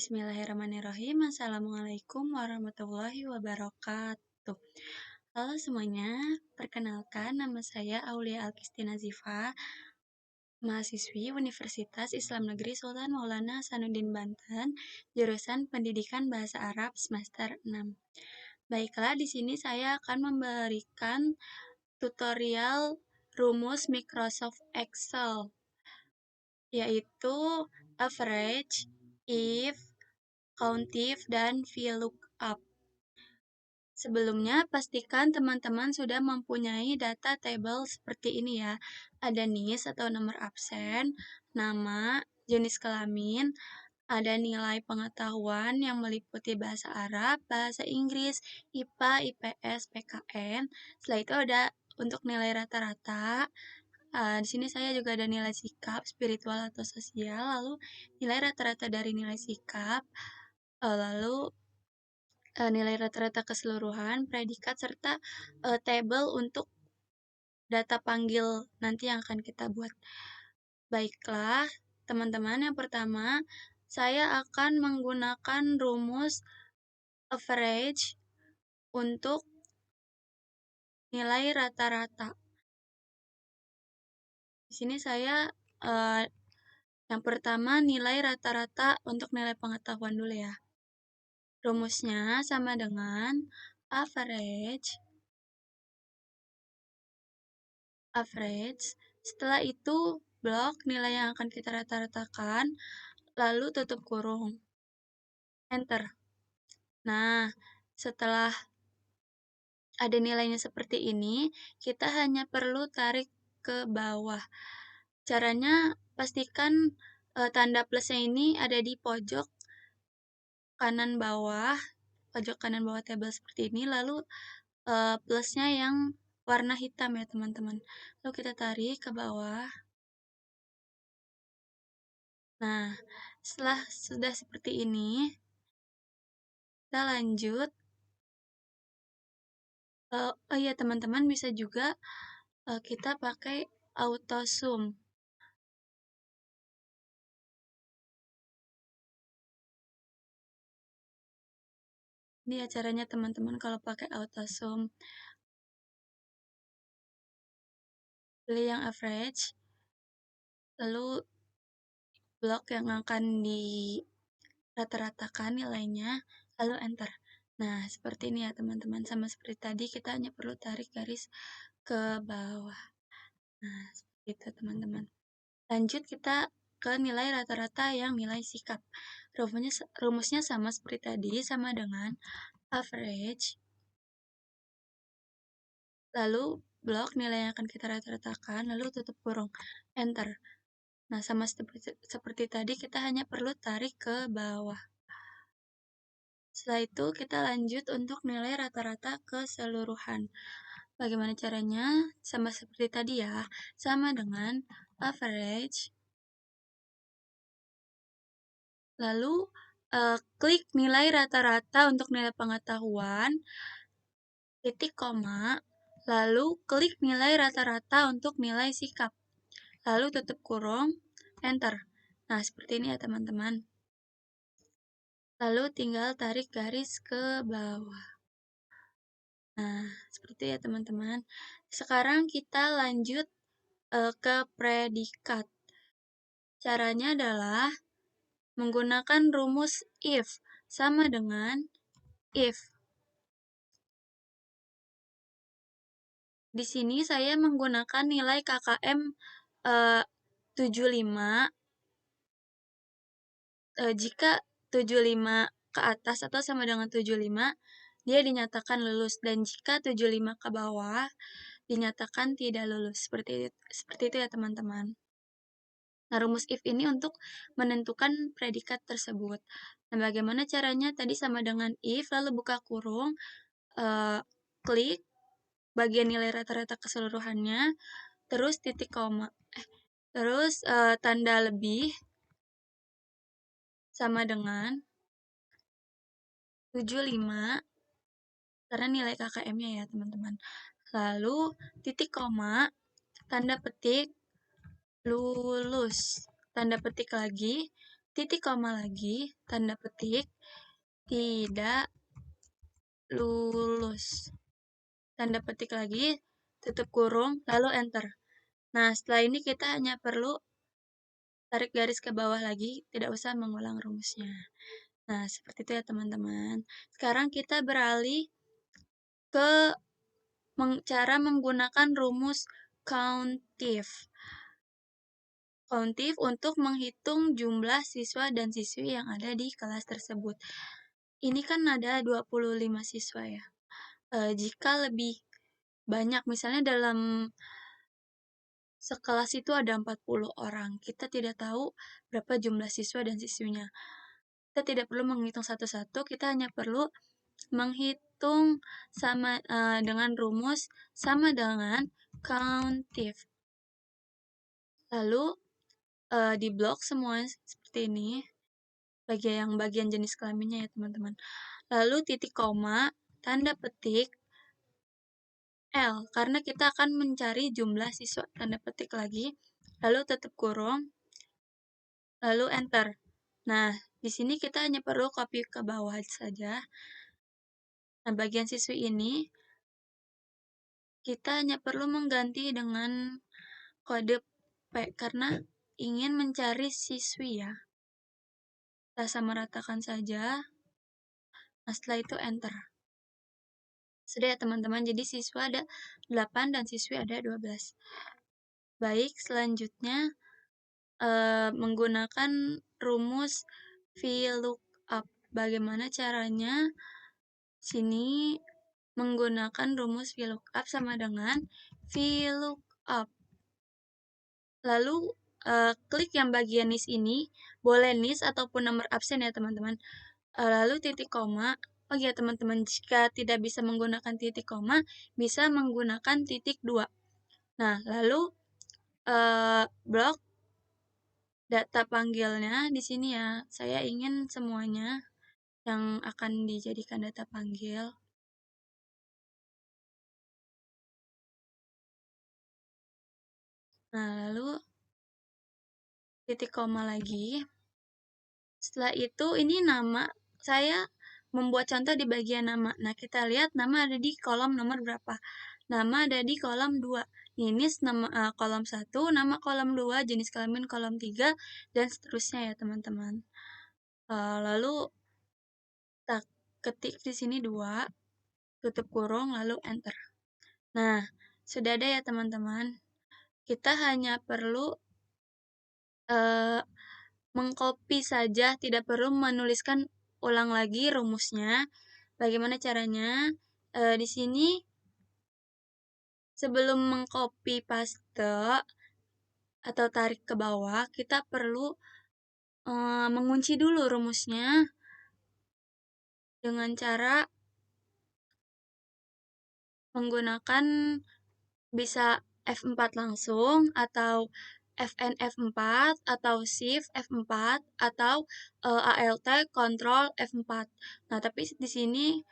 Bismillahirrahmanirrahim. Assalamualaikum warahmatullahi wabarakatuh. Halo semuanya, perkenalkan nama saya Aulia Alkistina Zifa, mahasiswi Universitas Islam Negeri Sultan Maulana Hasanuddin Banten, jurusan Pendidikan Bahasa Arab semester 6. Baiklah, di sini saya akan memberikan tutorial rumus Microsoft Excel, yaitu average, if, countif, dan VLOOKUP. Sebelumnya, pastikan teman-teman sudah mempunyai data table seperti ini ya. Ada NIS atau nomor absen, nama, jenis kelamin, ada nilai pengetahuan yang meliputi bahasa Arab, bahasa Inggris, IPA, IPS, PKN. Setelah itu ada untuk nilai rata-rata. Di sini saya juga ada nilai sikap, spiritual atau sosial, lalu nilai rata-rata dari nilai sikap, lalu nilai rata-rata keseluruhan, predikat, serta tabel untuk data panggil nanti yang akan kita buat. Baiklah, teman-teman, yang pertama, saya akan menggunakan rumus average untuk nilai rata-rata. Di sini saya yang pertama nilai rata-rata untuk nilai pengetahuan dulu ya. Rumusnya sama dengan average. Setelah itu blok nilai yang akan kita rata-ratakan, lalu tutup kurung. Enter. Nah, setelah ada nilainya seperti ini, kita hanya perlu tarik ke bawah. Caranya pastikan tanda plusnya ini ada di pojok kanan bawah tabel seperti ini, lalu plusnya yang warna hitam ya teman-teman. Lalu kita tarik ke bawah. Nah, setelah sudah seperti ini, kita lanjut. Oh iya teman-teman, bisa juga kita pakai auto zoom. Ini ya caranya teman-teman kalau pakai auto zoom. Pilih yang average, lalu blok yang akan di rata-ratakan nilainya, lalu enter. Nah, seperti ini ya teman-teman. Sama seperti tadi, kita hanya perlu tarik garis ke bawah. Nah, seperti itu teman-teman. Lanjut kita ke nilai rata-rata yang nilai sikap. Rumusnya sama seperti tadi, sama dengan average. Lalu blok nilai yang akan kita rata-ratakan, lalu tutup kurung. Enter. Nah, sama seperti tadi, kita hanya perlu tarik ke bawah. Setelah itu, kita lanjut untuk nilai rata-rata keseluruhan. Bagaimana caranya? Sama seperti tadi ya, sama dengan average. Lalu, klik nilai rata-rata untuk nilai pengetahuan, titik koma, lalu klik nilai rata-rata untuk nilai sikap. Lalu tutup kurung, enter. Nah, seperti ini ya teman-teman. Lalu tinggal tarik garis ke bawah. Nah, seperti itu ya teman-teman. Sekarang kita lanjut ke predikat. Caranya adalah menggunakan rumus if, sama dengan if. Di sini saya menggunakan nilai KKM 75. Jika 75 ke atas atau sama dengan 75, dia dinyatakan lulus. Dan jika 75 ke bawah, dinyatakan tidak lulus. Seperti itu ya teman-teman. Nah, rumus if ini untuk menentukan predikat tersebut. Nah, bagaimana caranya? Tadi sama dengan if, lalu buka kurung, klik bagian nilai rata-rata keseluruhannya, terus titik koma, terus tanda lebih sama dengan 75 karena nilai KKM-nya ya teman-teman. Lalu titik koma, tanda petik, lulus, tanda petik lagi, titik koma lagi, tanda petik, tidak lulus. Tanda petik lagi, tutup kurung, lalu enter. Nah, setelah ini kita hanya perlu tarik garis ke bawah lagi, tidak usah mengulang rumusnya. Nah, seperti itu ya teman-teman. Sekarang kita beralih ke cara menggunakan rumus countif. Countif untuk menghitung jumlah siswa dan siswi yang ada di kelas tersebut. Ini kan ada 25 siswa ya. Jika lebih banyak, misalnya dalam sekelas itu ada 40 orang, kita tidak tahu berapa jumlah siswa dan siswinya. Kita tidak perlu menghitung satu-satu, kita hanya perlu menghitung sama dengan rumus sama dengan countif. Lalu di blok semua seperti ini, bagian jenis kelaminnya ya teman-teman. Lalu titik koma, tanda petik, L, karena kita akan mencari jumlah siswa, tanda petik lagi, lalu tutup kurung, lalu enter. Nah, di sini kita hanya perlu copy ke bawah saja. Nah, bagian siswi ini, kita hanya perlu mengganti dengan kode P, karena ingin mencari siswi ya. Kita samaratakan saja. Nah, setelah itu enter. Sudah ya teman-teman, jadi siswa ada 8 dan siswi ada 12. Baik, selanjutnya menggunakan rumus VLOOKUP. Bagaimana caranya? Sini menggunakan rumus VLOOKUP sama dengan VLOOKUP. Lalu klik yang bagian nis ini, boleh nis ataupun nomor absen ya teman-teman. Lalu titik koma. Oh ya teman-teman, jika tidak bisa menggunakan titik koma, bisa menggunakan titik 2. Nah, lalu blok data panggilnya di sini ya. Saya ingin semuanya yang akan dijadikan data panggil. Nah, lalu titik koma lagi. Setelah itu ini nama, saya membuat contoh di bagian nama. Nah, kita lihat nama ada di kolom nomor berapa. Nama ada di kolom 2. Ini nama kolom 1, nama kolom 2, jenis kelamin kolom 3, dan seterusnya ya teman-teman. Lalu kita ketik di sini 2, tutup kurung, lalu enter. Nah, sudah ada ya teman-teman. Kita hanya perlu mengcopy saja, tidak perlu menuliskan ulang lagi rumusnya. Bagaimana caranya? Di sini sebelum mengcopy paste atau tarik ke bawah, kita perlu mengunci dulu rumusnya dengan cara menggunakan bisa F4 langsung, atau Fn F4, atau Shift F4, atau Alt Ctrl F4. Nah, tapi di sini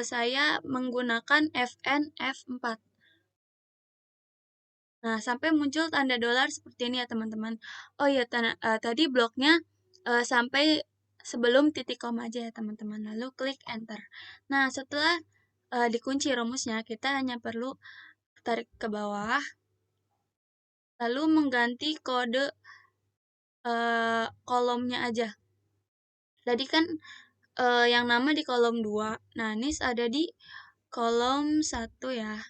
saya menggunakan Fn F4. Nah, sampai muncul tanda dolar seperti ini ya teman-teman. Oh iya, tadi bloknya sampai sebelum titik koma aja ya teman-teman. Lalu klik enter. Nah, setelah dikunci rumusnya, kita hanya perlu tarik ke bawah, lalu mengganti kode kolomnya aja. Tadi kan yang nama di kolom 2. Nah, nis ada di kolom 1 ya.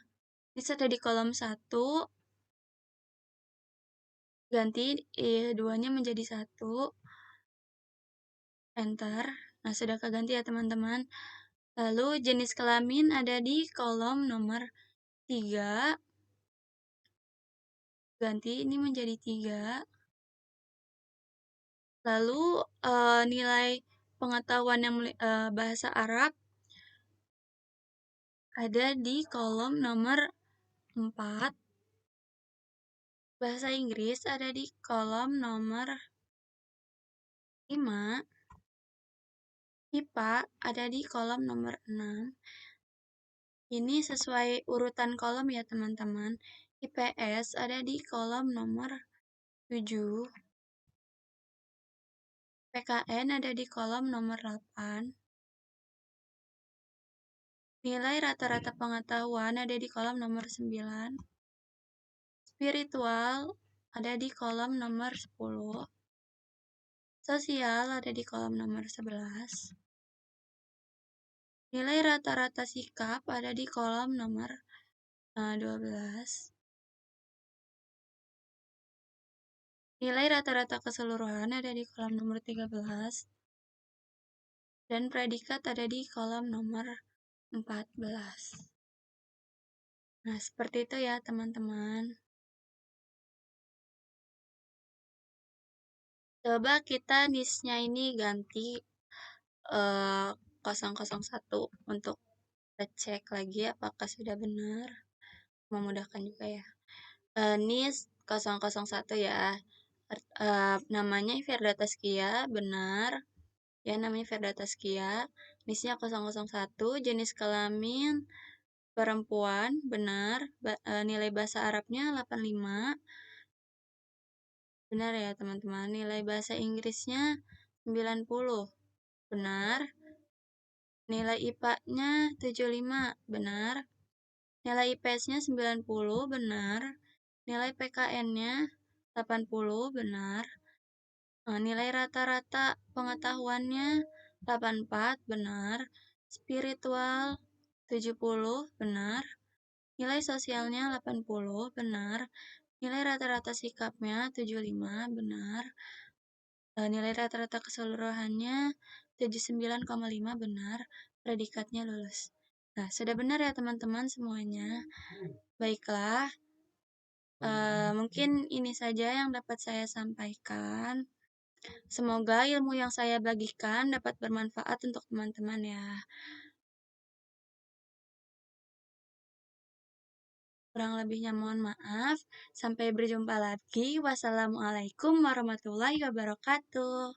Nis ada di kolom 1. Ganti 2-nya menjadi 1. Enter. Nah, sudah keganti ya teman-teman. Lalu jenis kelamin ada di kolom nomor 3. Ganti ini menjadi 3. Lalu nilai pengetahuan yang bahasa Arab ada di kolom nomor 4. Bahasa Inggris ada di kolom nomor 5. IPA ada di kolom nomor 6. Ini sesuai urutan kolom ya teman-teman. IPS ada di kolom nomor 7. PKN ada di kolom nomor 8. Nilai rata-rata pengetahuan ada di kolom nomor 9. Spiritual ada di kolom nomor 10. Sosial ada di kolom nomor 11. Nilai rata-rata sikap ada di kolom nomor 12. Nilai rata-rata keseluruhan ada di kolom nomor 13. Dan predikat ada di kolom nomor 14. Nah, seperti itu ya teman-teman. Coba kita NIS-nya ini ganti 001 untuk kita cek lagi apakah sudah benar. Memudahkan juga ya. NIS 001 ya. Namanya Ferdata Skia, benar. Ya, namanya Ferdata Skia. NIS-nya 001, jenis kelamin perempuan, benar. Nilai bahasa Arabnya 85. Benar ya, teman-teman. Nilai bahasa Inggrisnya 90. Benar. Nilai IPA-nya 75. Benar. Nilai IPS-nya 90. Benar. Nilai PKN-nya 80. Benar. Nilai rata-rata pengetahuannya 84. Benar. Spiritual 70. Benar. Nilai sosialnya 80. Benar. Nilai rata-rata sikapnya 75. Benar. Nilai rata-rata keseluruhannya 79,5. Benar. Predikatnya lulus. Nah, sudah benar ya teman-teman semuanya. Baiklah, mungkin ini saja yang dapat saya sampaikan. Semoga ilmu yang saya bagikan dapat bermanfaat untuk teman-teman ya. Kurang lebihnya mohon maaf. Sampai berjumpa lagi. Wassalamualaikum warahmatullahi wabarakatuh.